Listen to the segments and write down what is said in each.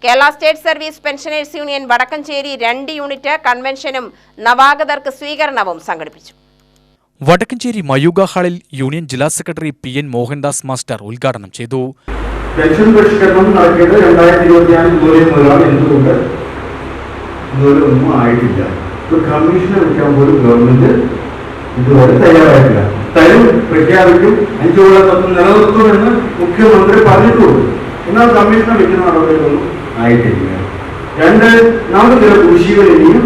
Kerala state service pensioners union Vadakkanchery 2 unit കൺവെൻഷനും നവാഗതർക്ക് സ്വീകരണവും സംഘടിപ്പിച്ചു. വടക്കഞ്ചേരി മയൂഗ ഹാളിൽ യൂണിയൻ ജില്ലാ സെക്രട്ടറി PN മോഹൻദാസ് മാസ്റ്റർ ഉദ്ഘാടനം ചെയ്തു. പെൻഷൻ പരിഷ്കരണം നടക്കേണ്ടത് 2025 ജൂലൈ മുതലാണ്. എന്തുകൊണ്ട് ഇതുവരെ ഒന്നും ആയിട്ടില്ല. ഒരു കമ്മീഷനെ വെക്കാൻ പോലും ഗവൺമെന്റ് ഇതുവരെ തയ്യാറായിട്ടില്ല. തരും, പ്രഖ്യാപിക്കും, 5 കൊല്ലം തത്വം നിലനിർത്തുമെന്ന് മുഖ്യമന്ത്രി പറഞ്ഞിട്ടുള്ളൂ. എന്നാൽ കമ്മീഷനെ വെക്കുന്ന നടപടികളൊന്നും ആയിട്ടില്ല. 2, നമുക്ക് ചില കുടിശ്ശികൾ ഇനിയും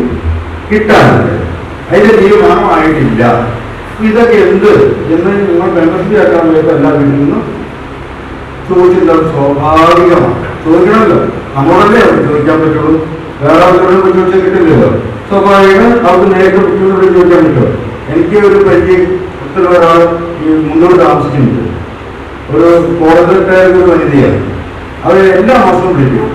കിട്ടാനുണ്ട്. അതിന്റെ തീരുമാനം ആയിട്ടില്ല. ഇതൊക്കെ എന്ത് എന്ന് നിങ്ങൾ മെമ്പർഷിപ്പ് ആക്കാൻ വേണ്ടി എല്ലാ വീട്ടിൽ നിന്നും ചോദിച്ചിട്ടുള്ള സ്വാഭാവികമാണ്. ചോദിക്കണമല്ലോ, നമ്മളല്ലേ അവർ ചോദിക്കാൻ പറ്റുള്ളൂ. വേറെ ആളുകളോട് ചോദിച്ചാൽ കിട്ടില്ലല്ലോ. സ്വാഭാവികം അവർക്ക് നേരിട്ട് കുട്ടികളോട് ചോദിക്കാൻ പറ്റുമോ? എനിക്ക് ഒരു പരിചയത്തിലുള്ള ഒരാൾ ഈ മുന്നോട്ട് താമസിക്കുന്നുണ്ട്. ഒരു കോടതിക്കാരുടെ ഒരു വനിതയാണ്. അവർ എല്ലാ മാസവും വിളിക്കും.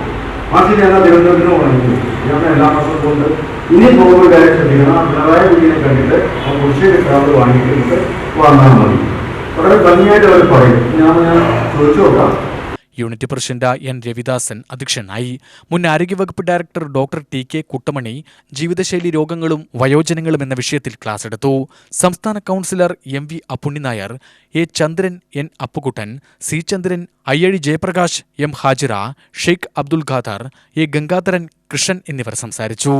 മാസം ഞാൻ തിരുവനന്തപുരത്തിന് പോകണമെങ്കിൽ ഞാൻ എല്ലാ മാസവും കൊണ്ട് ഇനി പോകുമ്പോൾ കാര്യം ശ്രദ്ധിക്കണം. ആ പിണറായി വിജയനെ കണ്ടിട്ട് ആ കുറിച്ച് കിട്ടാതെ വാങ്ങിയിട്ട് വന്നാൽ മതി. വളരെ ഭംഗിയായിട്ട് അവർ പറയും. ഞാൻ ചോദിച്ചു നോക്കാം. Unit president N. രവിദാസൻ അധ്യക്ഷനായി. മുൻ ആരോഗ്യവകുപ്പ് ഡയറക്ടർ ഡോക്ടർ TK കുട്ടമണി ജീവിതശൈലി രോഗങ്ങളും വയോജനങ്ങളും എന്ന വിഷയത്തിൽ ക്ലാസ് എടുത്തു. സംസ്ഥാന councillor MV Appunni Nair, A. Chandran, N. Appukuttan, C. Chandran, Ayyazhi Jayaprakash, M. Hajira, Sheikh Abdul Khader, A. Gangadharan, Krishnan എന്നിവർ സംസാരിച്ചു.